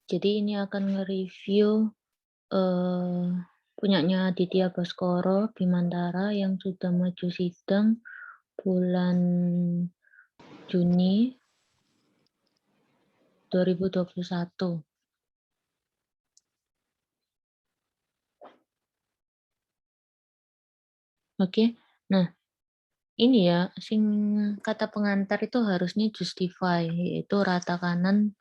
Jadi ini akan nge-review, punyanya Aditya Baskoro Bimantara yang sudah maju sidang bulan Juni 2021. Oke. Nah, ini ya, kata pengantar itu harusnya justify, yaitu rata kanan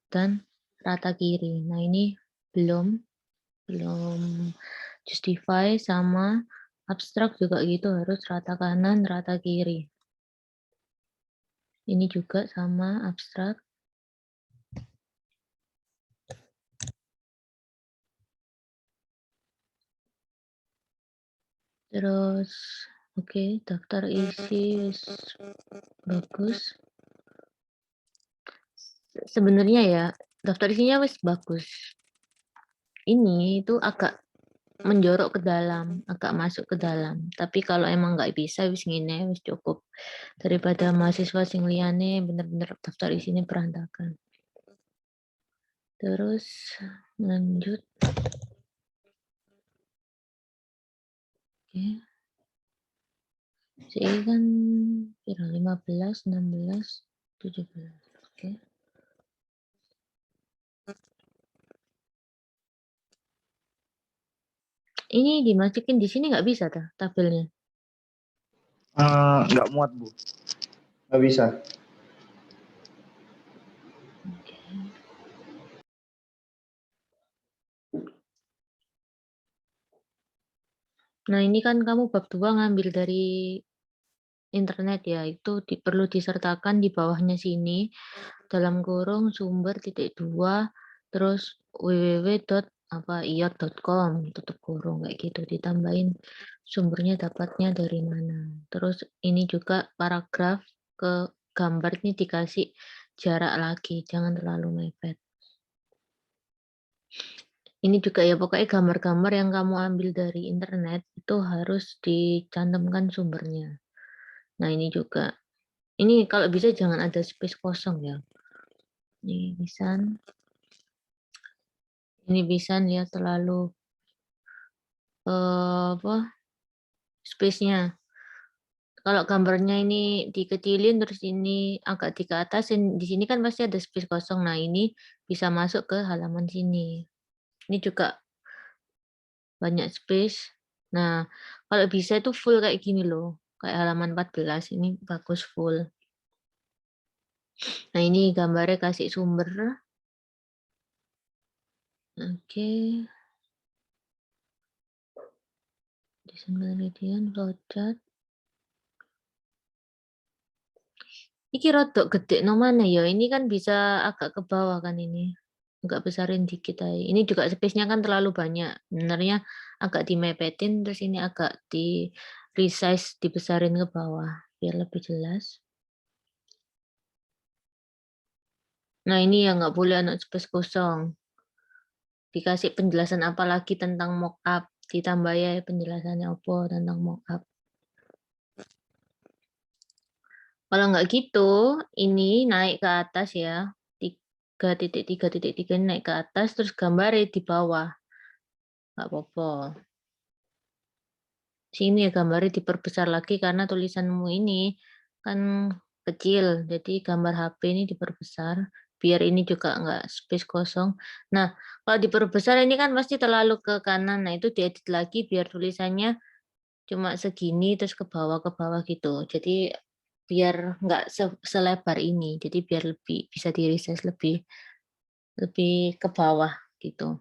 dan rata kiri. Nah, ini belum justify, sama abstrak juga gitu, harus rata kanan, rata kiri. Ini juga sama abstrak. Terus, oke, daftar isi bagus. Sebenarnya ya, daftar isinya wis bagus. Ini itu agak menjorok ke dalam, agak masuk ke dalam. Tapi kalau emang nggak bisa, wis ngene, wis cukup. Daripada mahasiswa sing liyane bener-bener daftar isinya berantakan. Terus lanjut. Oke. CI kan 15, 16, 17. Oke. Ini dimasukin di sini nggak bisa tabelnya? Nggak muat, Bu. Nggak bisa. Oke. Nah, ini kan kamu bab 2 ngambil dari internet ya, itu perlu disertakan di bawahnya sini, dalam kurung sumber titik 2, terus www.iot.com, tutup kurung, kayak gitu, ditambahin sumbernya dapatnya dari mana. Terus ini juga paragraf ke gambar ini dikasih jarak lagi, jangan terlalu mepet. Ini juga ya, pokoknya gambar-gambar yang kamu ambil dari internet itu harus dicantumkan sumbernya. Nah, ini juga. Ini kalau bisa jangan ada space kosong ya. Ini bisa ya, terlalu apa? Space-nya. Kalau gambarnya ini dikecilin terus ini agak dikeatasin, di sini kan pasti ada space kosong. Nah, ini bisa masuk ke halaman sini. Ini juga banyak space. Nah, kalau bisa itu full kayak gini loh. Kayak halaman 14 ini bagus full. Nah, ini gambarnya kasih sumber. Oke. Desain penelitian, flowchart. Iki rodok gede no mana ya? Ini kan bisa agak ke bawah kan ini. Agak besarin dikit aja. Ini juga space-nya kan terlalu banyak. Sebenarnya agak dimepetin, terus ini agak di resize, dibesarin ke bawah biar lebih jelas. Nah, ini yang nggak boleh anak space kosong. Dikasih penjelasan apa lagi tentang mockup, ditambah ya penjelasannya apa tentang mockup. Kalau nggak gitu, ini naik ke atas ya, 3.3.3 ini naik ke atas, terus gambarnya di bawah. Nggak apa-apa. Sini ya gambarnya diperbesar lagi karena tulisanmu ini kan kecil, jadi gambar HP ini diperbesar, biar ini juga nggak space kosong. Nah, kalau diperbesar ini kan pasti terlalu ke kanan, nah itu diedit lagi biar tulisannya cuma segini, terus ke bawah gitu. Jadi biar nggak selebar ini, jadi biar lebih bisa di-resize lebih ke bawah gitu.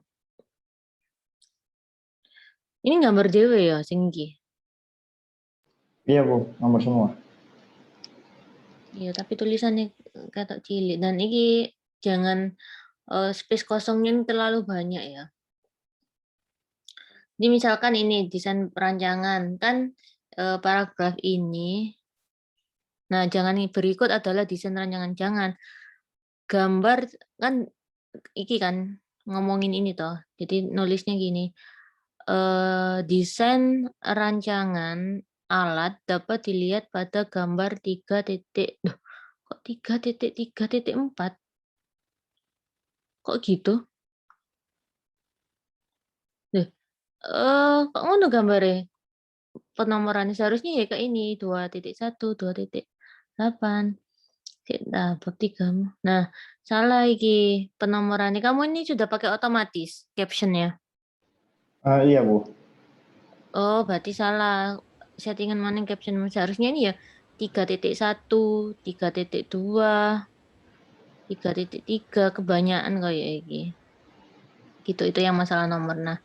Ini gambar dewe ya, Singgi. Iya, Bu. Nomor semua. Iya, tapi tulisannya kata cilik. Dan ini jangan space kosongnya terlalu banyak ya. Jadi misalkan ini desain perancangan, kan paragraf ini. Nah, jangan berikut adalah desain rancangan. Jangan. Gambar kan iki kan ngomongin ini toh. Jadi nulisnya gini. Desain rancangan alat dapat dilihat pada gambar 3 titik. Duh, kok 3.3.4? Kok gitu? Loh, kok ngono gambare? Penomorannya seharusnya ya kayak ini 2.1, 2.8. Sik nah, bab 3. Nah, salah iki penomorannya. Kamu ini sudah pakai otomatis caption-nya? Iya, Bu. Oh, berarti salah. Settingan mana yang caption seharusnya ini ya 3.1, 3.2, 3.3 kebanyakan kayak iki. Gitu, itu yang masalah nomor. Nah,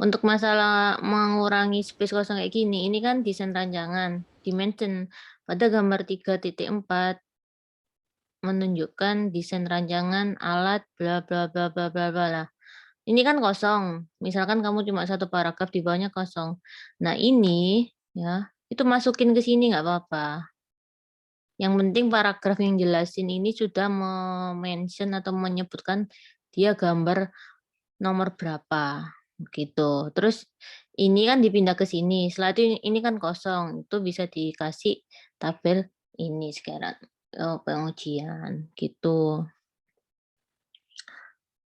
untuk masalah mengurangi space kosong kayak gini, ini kan desain ranjangan, dimension. Pada gambar 3.4 menunjukkan desain ranjangan alat bla bla bla bla bla bla lah. Ini kan kosong. Misalkan kamu cuma satu paragraf di bawahnya kosong. Nah, ini ya, itu masukin ke sini nggak apa-apa. Yang penting paragraf yang jelasin ini sudah mention atau menyebutkan dia gambar nomor berapa, gitu. Terus ini kan dipindah ke sini, setelah itu ini kan kosong, itu bisa dikasih tabel ini sekarang, pengujian, gitu.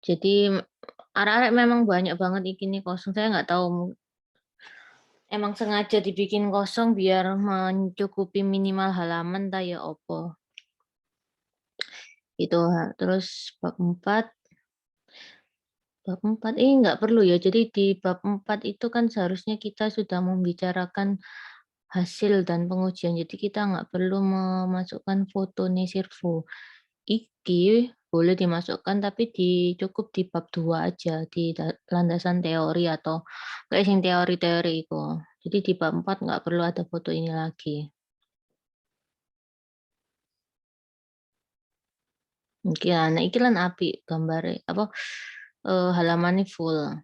Jadi arek-arek memang banyak banget ini kosong, saya nggak tahu emang sengaja dibikin kosong biar mencukupi minimal halaman ta ya opo. Gitu, terus bab 4 ini nggak perlu ya, jadi di bab 4 itu kan seharusnya kita sudah membicarakan hasil dan pengujian, jadi kita nggak perlu memasukkan foto Nesirvo. Iki boleh dimasukkan tapi cukup di bab 2 aja, di landasan teori atau kayak yang teori-teori itu. Jadi di bab 4 nggak perlu ada foto ini lagi. Oke, nah iki lan apik gambare apa, halamannya full.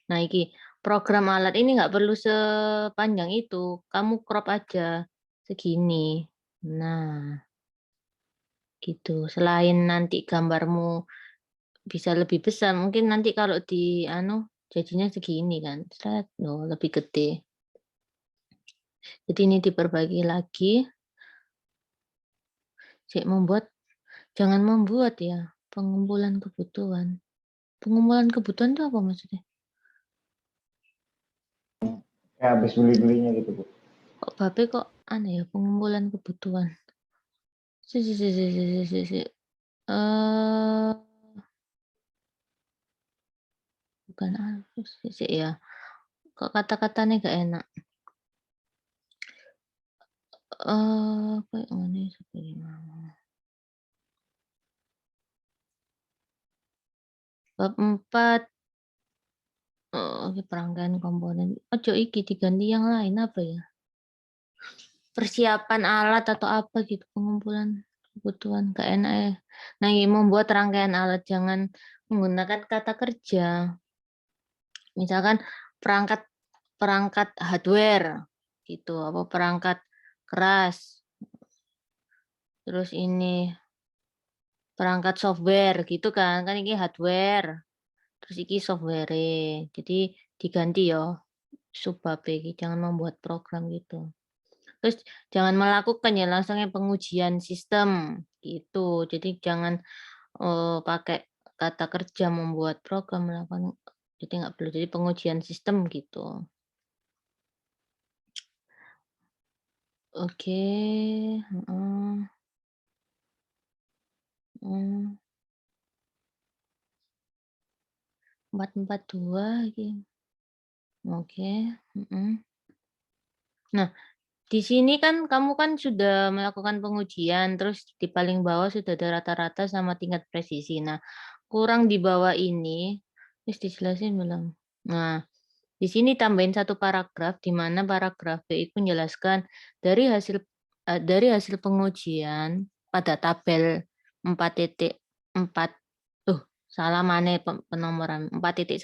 Nah iki, program alat ini nggak perlu sepanjang itu, kamu crop aja segini. Nah, gitu. Selain nanti gambarmu bisa lebih besar, mungkin nanti kalau di anu, jadinya segini kan, oh lebih gede. Jadi ini diperbagi lagi, jangan membuat ya, pengumpulan kebutuhan. Pengumpulan kebutuhan itu apa maksudnya? Kayak habis beli-belinya gitu, Bu. Kok babe kok aneh ya, pengumpulan kebutuhan? Si si si si si si si. Bukan alus, sih ya. Kok kata-katanya gak enak. Kayak ngene Bab 4, perangkaian komponen. Ojo iki diganti yang lain apa ya? Persiapan alat atau apa gitu, pengumpulan kebutuhan, gak enak ya. Nah, ini membuat rangkaian alat, jangan menggunakan kata kerja. Misalkan perangkat perangkat hardware gitu, apa perangkat keras. Terus ini perangkat software gitu kan, kan ini hardware, terus ini software. Jadi diganti ya subbab iki, jangan membuat program gitu. Terus jangan melakukan ya langsungnya pengujian sistem gitu. Jadi jangan pakai kata kerja membuat program melakukan, jadi nggak perlu. Jadi pengujian sistem gitu. Oke, heeh, mhm, 442 iki. Oke, mhm. Nah, di sini kan kamu kan sudah melakukan pengujian, terus di paling bawah sudah ada rata-rata sama tingkat presisi. Nah, kurang di bawah ini, terus dijelasin belum? Nah, di sini tambahin satu paragraf, di mana paragraf B itu menjelaskan dari hasil pengujian pada tabel 4.4, salah mana penomoran 4.1,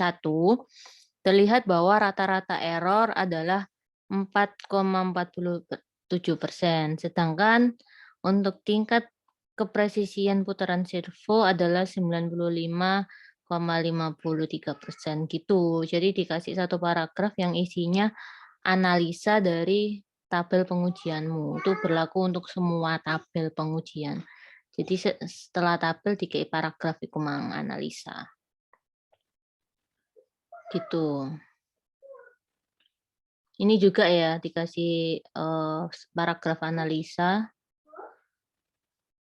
terlihat bahwa rata-rata error adalah 4,47%, sedangkan untuk tingkat kepresisian putaran servo adalah 95,53% gitu. Jadi dikasih satu paragraf yang isinya analisa dari tabel pengujianmu. Itu berlaku untuk semua tabel pengujian. Jadi setelah tabel dikei paragraf iku mang analisa. Gitu. Ini juga ya dikasih paragraf analisa.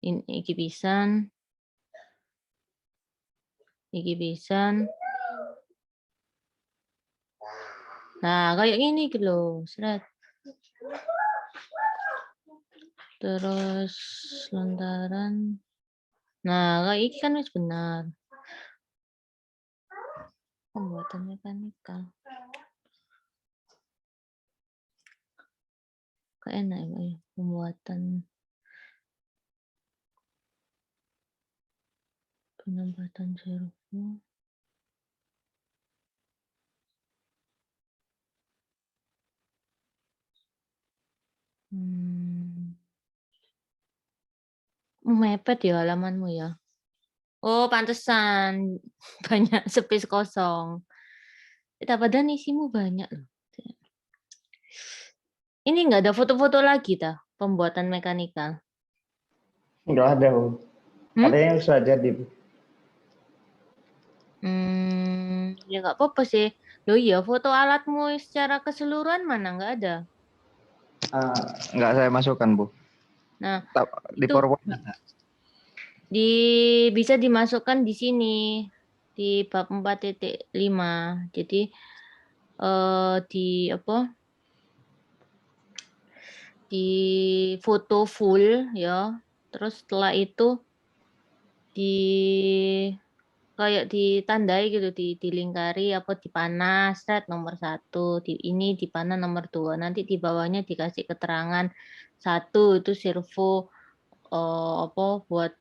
Iki pisan. Iki pisan. Nah, kayak gini gitu loh, seret. Terus lontaran. Nah, kayak ini kan wis benar. Pembuatan mekanikal. Kayak enak ya, pembuatan penempatan servo. Mepet ya halamanmu ya. Oh, pantesan banyak space kosong. Padahal isimu banyak loh. Ini nggak ada foto-foto lagi tah pembuatan mekanikal. Enggak ada, Bu. Katanya sudah jadi, Bu. Ya nggak apa-apa sih. Loh iya, foto alatmu secara keseluruhan mana nggak ada? Enggak saya masukkan, Bu. Nah, Di itu PowerPoint ada. bisa dimasukkan di sini di bab 4.5. Jadi di apa? Di foto full ya. Terus setelah itu di kayak ditandai gitu, dilingkari apa dipanah set nomor 1, ini dipanah nomor 2. Nanti di bawahnya dikasih keterangan 1 itu servo apa buat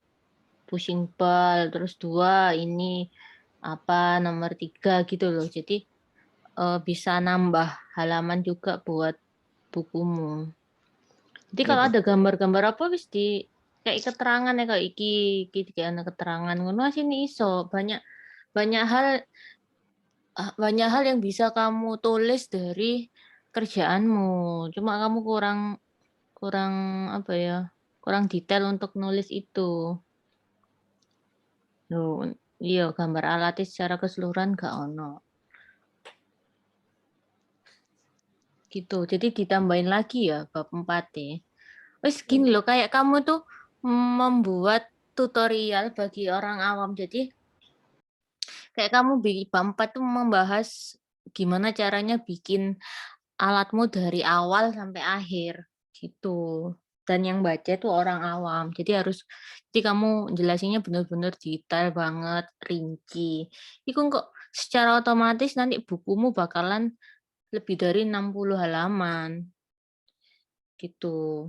pushing ball, terus 2 ini apa nomor 3 gitu loh. Jadi bisa nambah halaman juga buat bukumu. Jadi kalau ada gambar-gambar apa wis di kayak keterangan ya kayak iki kayak ana keterangan ngono sini iso banyak hal yang bisa kamu tulis dari kerjaanmu. Cuma kamu kurang apa ya? Kurang detail untuk nulis itu. Loh, iya gambar alatnya secara keseluruhan gak ono. Gitu. Jadi ditambahin lagi ya bab 4 ya. Wes gini loh, kayak kamu tuh membuat tutorial bagi orang awam. Jadi kayak kamu bab 4 tuh membahas gimana caranya bikin alatmu dari awal sampai akhir gitu. Dan yang baca itu orang awam. Jadi kamu jelasinnya benar-benar detail banget, rinci. Itu kok secara otomatis nanti bukumu bakalan lebih dari 60 halaman. Gitu.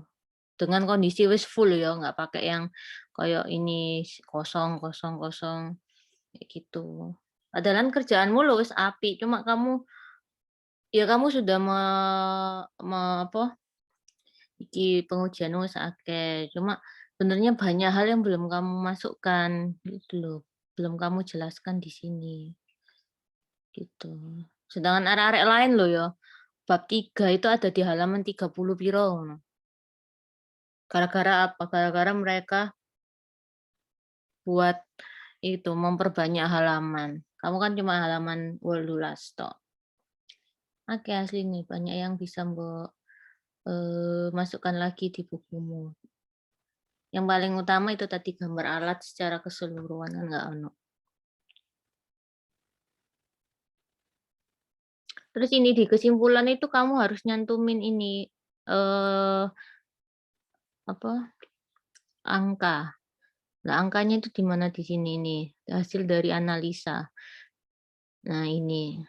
Dengan kondisi wis full ya, nggak pakai yang kayak ini kosong kosong kosong kayak gitu. Padahal kerjaanmu lo wis apik, cuma kamu sudah apa, iki pengujianmu wis akeh. Cuma sebenarnya banyak hal yang belum kamu masukkan gitu loh. Belum kamu jelaskan di sini. Gitu. Sedangkan arek-arek lain loh ya, bab 3 itu ada di halaman 30 piro ngono. Gara-gara apa? Gara-gara mereka buat itu memperbanyak halaman. Kamu kan cuma halaman 18 tok. Oke, asli nih banyak yang bisa Mbok masukkan lagi di bukumu. Yang paling utama itu tadi gambar alat secara keseluruhan kan nggak ono. Terus ini di kesimpulan itu kamu harus nyantumin ini apa angka. Nah, angkanya itu di mana di sini nih? Hasil dari analisa. Nah, ini.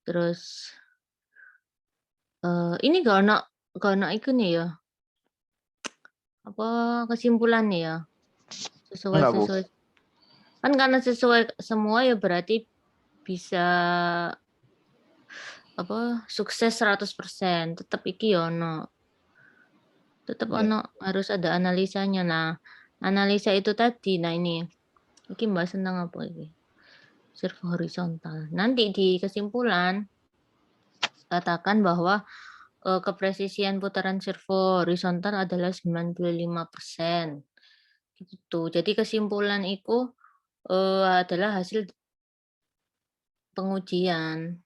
Terus ini gak ono itu nih ya. Apa kesimpulannya ya? Enggak, Bu. Sesuai. Kan karena sesuai semua ya berarti bisa apa sukses 100%. Tetap iki ya ono. Tetap ono harus ada analisanya. Nah, analisa itu tadi. Nah, ini mbak tentang apa ini? Servo horizontal. Nanti di kesimpulan katakan bahwa kepresisian putaran servo horizontal adalah 95%. Gitu. Jadi kesimpulan itu adalah hasil pengujian.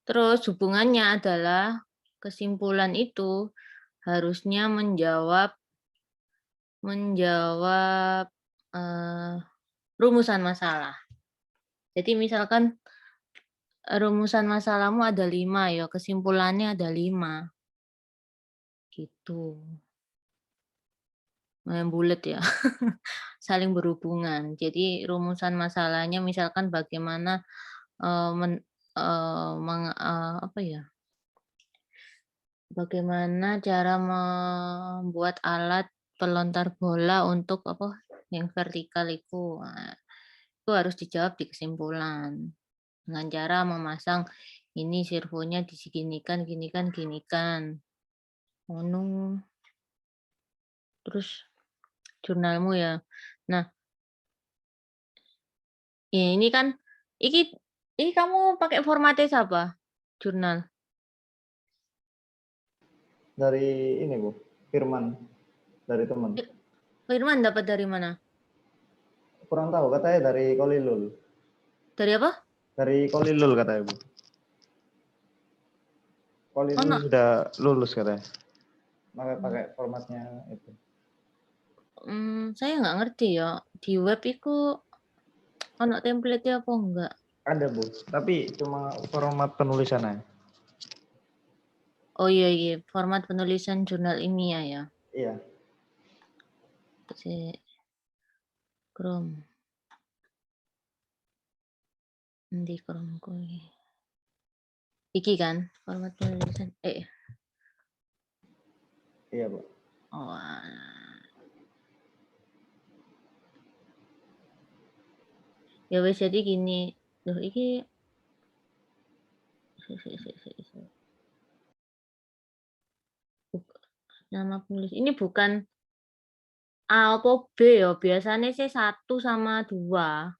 Terus hubungannya adalah kesimpulan itu harusnya menjawab, eee, rumusan masalah. Jadi misalkan rumusan masalahmu ada 5 ya, kesimpulannya ada 5 gitu. Bulet ya, saling berhubungan. Jadi rumusan masalahnya misalkan bagaimana, eee, men apa ya, bagaimana cara membuat alat pelontar bola untuk apa, yang vertikal itu. Nah, itu harus dijawab di kesimpulan. Dengan cara memasang ini servonya diginikan ginikan ginikan. Ngono. Terus jurnalmu ya. Nah, ya ini kan iki ini kamu pakai formatnya apa? Jurnal? Dari ini Bu, Firman, dari teman. Firman dapat dari mana? Kurang tahu, katanya dari Kolilul. Dari apa? Dari Kolilul katanya Bu. Oh, Kolilul no. sudah lulus katanya. Makanya pakai formatnya itu. Saya nggak ngerti ya. Di web itu ono template-nya apa enggak? Ada Bu, tapi cuma format penulisannya. Oh iya iya, format penulisan jurnal ilmiah ya. Iya. Si Chrome. Di Chrome kuwi. Iki kan format penulisan. Iya Bu. Oh, alah. Ya wes jadi gini. Loh iki nama penulis ini bukan A apa B ya, biasanya sih 1 sama 2.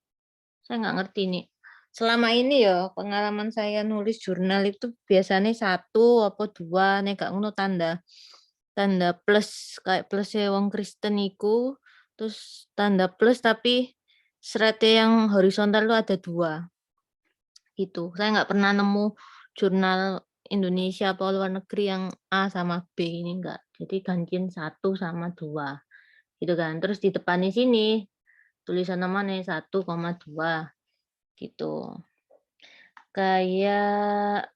Saya nggak ngerti nih. Selama ini ya, pengalaman saya nulis jurnal itu biasanya 1 apa 2, nek gak ngono tanda tanda plus, kayak plusnya wong Kristen iku, terus tanda plus tapi seret-e yang horizontal itu ada 2, gitu. Saya nggak pernah nemu jurnal Indonesia apa luar negeri yang A sama B ini enggak. Jadi gantian 1 sama 2. Gitu kan. Terus di depannya sini, tulisan namanya 1,2 gitu. Kayak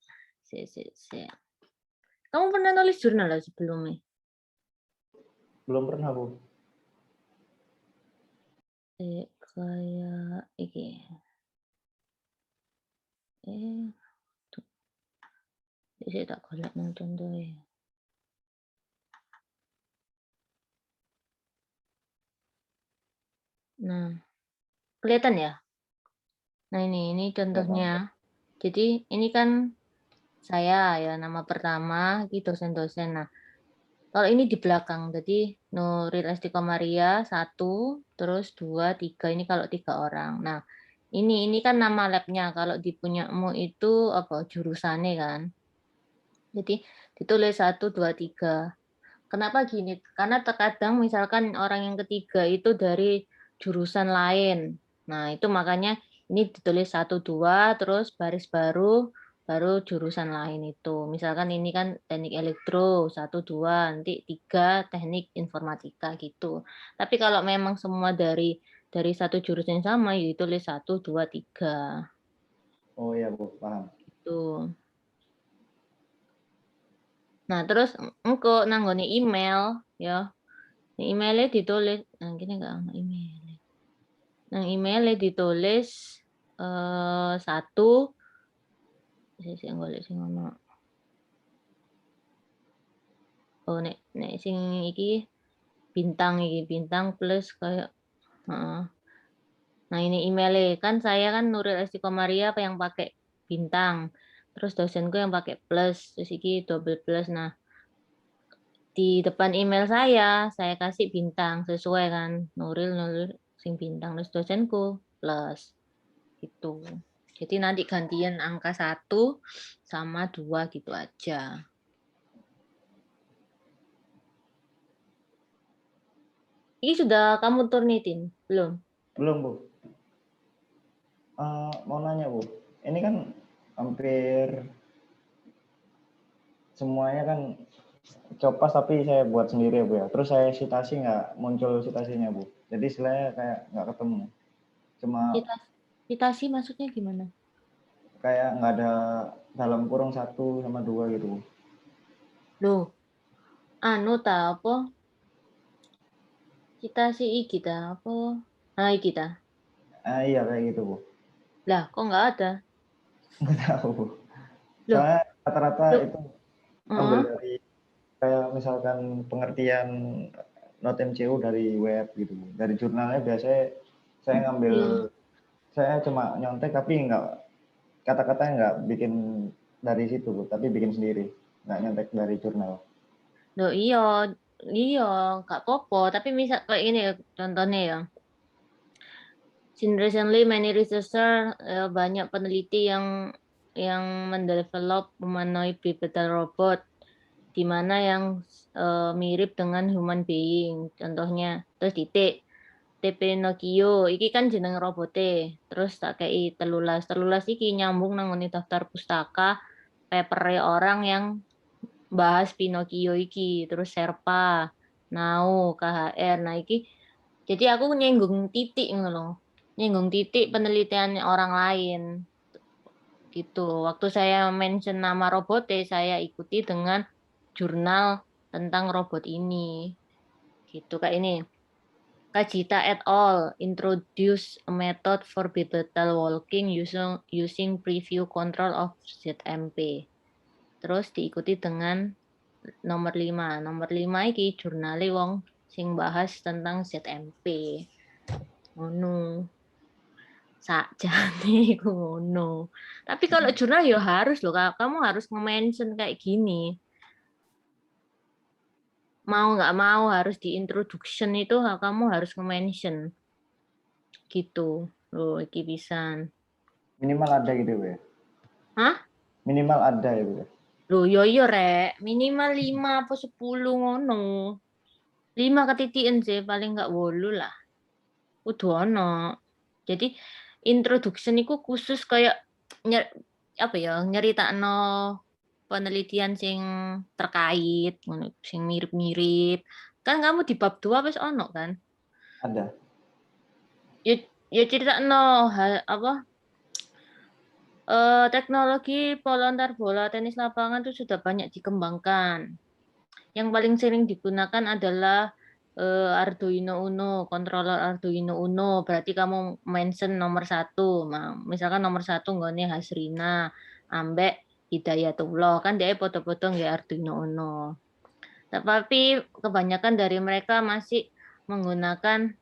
Kamu pernah nulis jurnal lah sebelumnya? Belum pernah Bu. Kayak iki. Tuh, saya tak golek nang contohnya. Nah, kelihatan ya? Nah ini contohnya. Jadi ini kan saya ya, nama pertama, ini dosen-dosen. Nah, kalau ini di belakang, jadi Nuril Estiqomaria 1, terus 2, 3, ini kalau 3 orang. Nah, ini kan nama labnya, kalau di punyamu itu apa jurusannya kan. Jadi ditulis 1, 2, 3. Kenapa gini? Karena terkadang misalkan orang yang ketiga itu dari jurusan lain. Nah, itu makanya ini ditulis 1, 2, terus baris baru jurusan lain itu. Misalkan ini kan teknik elektro, 1, 2, nanti 3 teknik informatika gitu. Tapi kalau memang semua dari satu jurusan yang sama, ya ditulis 1, 2, 3. Oh iya Bu, paham. Gitu. Nah, terus engko nanggone email ya. Emailnya ditulis, nah gini enggak ana email. Nang emailnya ditulis 1 sik golek sing ono. Oh nek sing iki bintang plus kayak heeh. Nah ini emailnya, kan saya kan Nuril Estiqomaria apa yang pakai bintang. Terus dosenku yang pakai plus, terus iki double plus. Nah, di depan email saya kasih bintang sesuai kan. Nuril sing bintang, terus dosenku plus. Gitu. Jadi nanti gantian angka 1 sama 2 gitu aja. Ini sudah kamu turnitin belum? Belum, Bu. Mau nanya, Bu. Ini kan hampir semuanya kan copas tapi saya buat sendiri ya, Bu ya. Terus saya citasi nggak muncul citasinya, Bu. Jadi istilahnya kayak nggak ketemu. Cuma Citasi maksudnya gimana? kayak nggak ada dalam kurung 1 sama 2 gitu, Bu. Loh, anu ta apa? Citasi iki ta apa? Nah, iki ta. Iya kayak gitu, Bu. Lah, kok nggak ada? Nggak tahu, Bu. Loh, Soalnya rata-rata loh. itu ambil Heeh. dari kayak misalkan pengertian not MCU dari web gitu, Bu. Dari jurnalnya biasanya saya ngambil, Iya. saya cuma nyontek tapi nggak, kata-katanya nggak bikin dari situ, Bu, tapi bikin sendiri. Nggak nyontek dari jurnal. Loh, iya. Iya, nggak apa-apa. Tapi misal kayak ini ya, contohnya ya. Since recently, many researcher, banyak peneliti yang mendevelop humanoid bipedal robot, di mana yang mirip dengan human being. Contohnya, terus titik. TP Nokia, iki kan jeneng robote. Terus tak kei telulas. Telulas iki nyambung nang ngene daftar pustaka paper orang yang bahas Pinocchio iki. Terus Sherpa, Nau, KHR. Nah iki jadi aku nyinggung titik ngono. Nyinggung titik penelitian orang lain gitu. Waktu saya mention nama robote, saya ikuti dengan jurnal tentang robot ini. Gitu kayak ini. Kajita et al. Introduce a method for bipedal walking using preview control of ZMP. Terus diikuti dengan nomor 5. Nomor 5 iki jurnale wong sing bahas tentang ZMP. Ngono. Sakjane iku ngono. Tapi kalau jurnal ya harus loh, kamu harus nge-mention kayak gini. Mau nggak mau harus di introduction itu kamu harus nge-mention gitu. Loh, iki pisan. Minimal ada gitu, Bu ya. Hah? Minimal ada ya, Bu ya. Loh, yo yo rek, minimal 5 apa 10 ngono. 5 ketitikan sih, paling nggak 8 lah. Kudu ono. Jadi introduction itu khusus kayak nyer, apa ya, nyeritakno penelitian sing terkait, ngono, sing mirip-mirip. Kan kamu di bab 2 wis ono kan? Ada. Ya ya critakno apa teknologi pelontar bola tenis lapangan itu sudah banyak dikembangkan. Yang paling sering digunakan adalah Arduino Uno, controller Arduino Uno. Berarti kamu mention nomor 1. Nah, misalkan nomor 1 nggone Hasrina, ambek Hidayatullah. Kan dia foto-foto nggak Arduino Uno. Tapi kebanyakan dari mereka masih menggunakan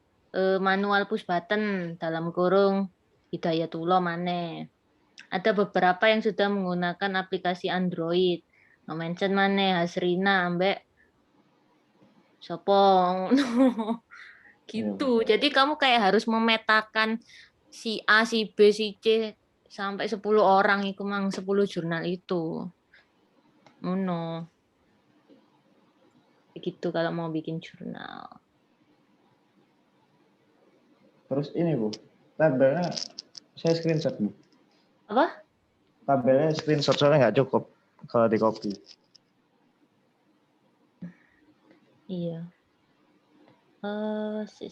manual push button dalam kurung Hidayatullah maneh. Ada beberapa yang sudah menggunakan aplikasi Android. Mention maneh Hasrina ambek Sopong. Iya, Gitu. Bu. Jadi kamu kayak harus memetakan si A, si B, si C sampai 10 orang itu mang 10 jurnal itu. Uno. Begitu kalau mau bikin jurnal. Terus ini, Bu. Tabelnya saya screenshot, Bu. Apa? Tabelnya screenshot soalnya nggak cukup kalau di copy. Iya. Si.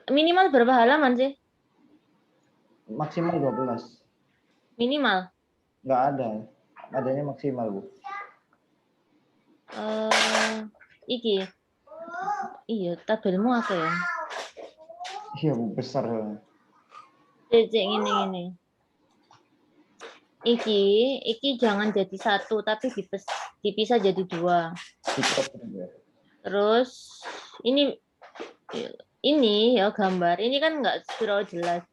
Minimal berapa halaman sih? Maksimal 12. Minimal. Nggak ada. Adanya maksimal, Bu. Iki. Iya, tabelmu apa ya? Iya, Bu, besar soalnya. Cek ini. Iki jangan jadi satu, tapi dipisah jadi 2. Terus ini ya gambar. Ini kan nggak terlalu jelas.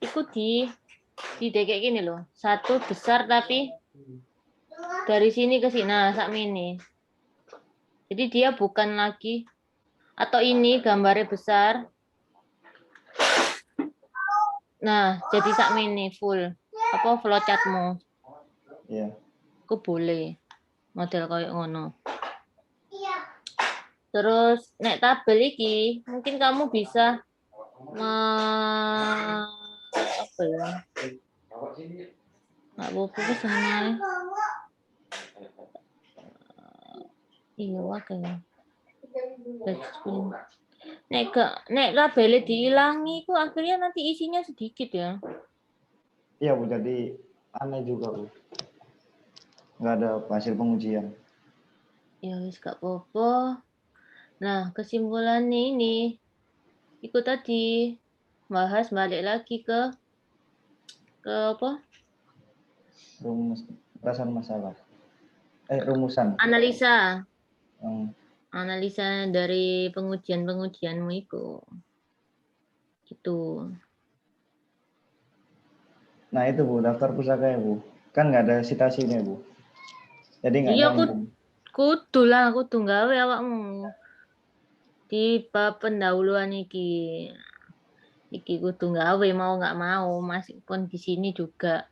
Ikut di kayak gini loh. Satu besar tapi dari sini ke sini. Nah, sak mini. Jadi dia bukan lagi atau ini gambarnya besar. Nah, jadi sak mini full. Apa flowchartmu? Iya. Aku boleh model kayak ngono. Terus nek tabel iki mungkin kamu bisa apa ya? Nggak apa-apa ke sana. Iya wae. Nek tabelnya diilangi kok akhirnya nanti isinya sedikit ya. Iya Bu, jadi aneh juga Bu. Nggak ada hasil pengujian. Ya wis gak apa-apa. Nah, kesimpulannya ini ikut tadi bahas balik lagi ke apa? Rumusan masalah. Rumusan. Analisa. Hmm. Analisa dari pengujian-pengujianmu itu. Gitu. Nah itu Bu, daftar pusaka ya Bu. Kan nggak ada citasinya Bu. Jadi nggak Iya, nyambung. kudu gawe awakmu di bab pendahuluan iki. Iki kudu gawe mau nggak mau, meskipun di sini juga.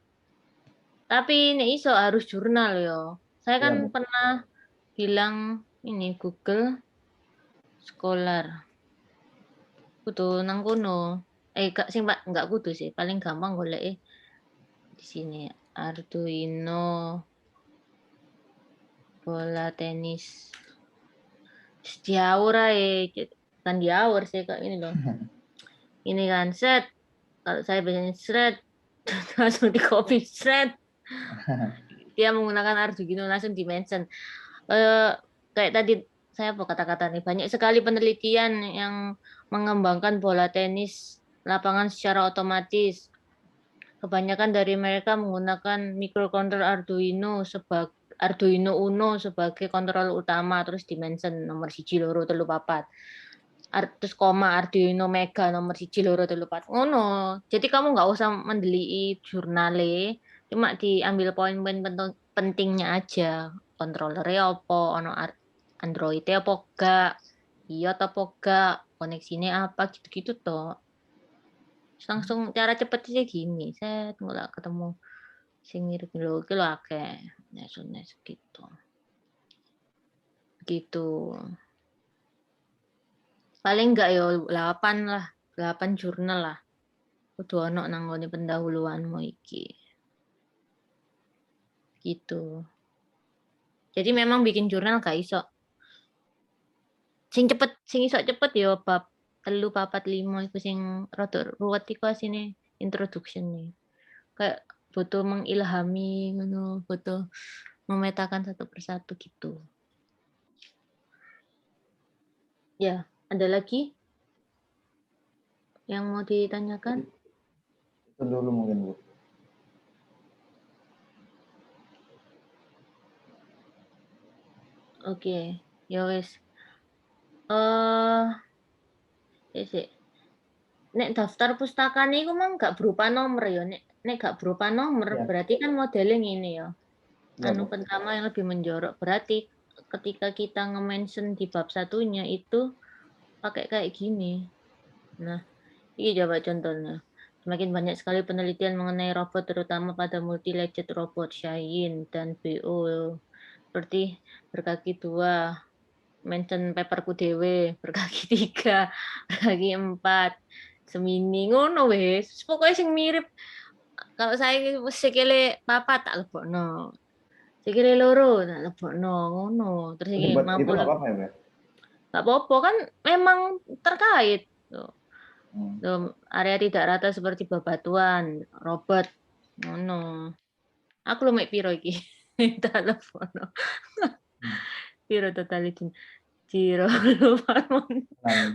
Tapi ini iso harus jurnal yo. Saya Iya kan Bu. pernah bilang ini Google Scholar. Kudu nang kono. Gak sing Pak, enggak kudu sih. Paling gampang golek di sini. Arduino bola tenis. Diawur aja. Kan diawur sih kak ini loh. Ini kan set. Kalau saya biasanya shred. Langsung di copy shred. Dia menggunakan Arduino langsung dimension. Kayak tadi saya apa kata-kata nih, banyak sekali penelitian yang mengembangkan bola tenis lapangan secara otomatis. Kebanyakan dari mereka menggunakan microcontroller Arduino Uno sebagai kontrol utama, terus dimension nomor 1 2 3 4. Terus koma Arduino Mega nomor 1 2 3 4. Oh no, jadi kamu nggak usah mendeliti jurnale, cuma diambil poin-poin pentingnya aja. Kontrolernya apa, ono Android apa gak, iya apa gak, koneksinya apa, gitu-gitu toh. Langsung cara cepetnya gini, saya nggak ketemu sing mirip lho iki lho akeh nes gitu. Gitu. Paling enggak ya 8 lah, 8 jurnal lah. Kudu ono nang ngene pendahuluanmu iki. Gitu. Jadi memang bikin jurnal gak iso. Sing iso cepet ya bab 3 4 5 iku sing rada ruwet iku asine introduction nih. Kayak butuh mengilhami ngono, butuh memetakan satu persatu gitu. Ya, ada lagi yang mau ditanyakan? Itu dulu mungkin Bu. Oke, ya wes. Eh, sik. Nek daftar pustaka niku mang gak berupa nomor ya. Nek gak berupa nomor Iya. berarti kan modeling ini ya. Iya Anu Bu. pertama yang lebih menjorok berarti ketika kita nge-mention di bab satunya itu pakai kayak gini. Nah, ini coba contohnya. Semakin banyak sekali penelitian mengenai robot terutama pada multi-legged robot Shine dan BO seperti berkaki 2, mention paperku dewe, berkaki 3, berkaki 4, semini ngono wis. Pokoknya sing mirip. Kalau saya sikile papat tak lebokno. Sikile loro tak lebokno ngono. Terus iki Dibuat itu mampu nggak apa-apa ya Bu? gak apa-apa kan memang terkait. Tuh. Hmm. Tuh, area tidak rata seperti bebatuan, robot ngono. Aku lu mek piro iki? Tak lebokno. Piro total itu? Ciro lupa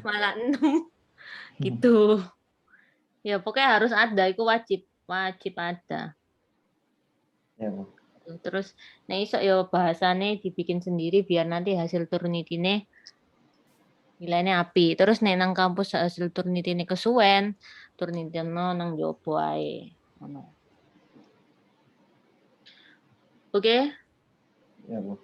malah 6 gitu. Ya pokoknya harus ada, itu wajib ada. Ya Bu. Terus nah iso ya bahasane dibikin sendiri biar nanti hasil Turnitin nilainya api. Terus nek nang kampus hasil Turnitin kesuwen, Turnitinno nang jopo ae. Ngono. Oke, Ya Bu.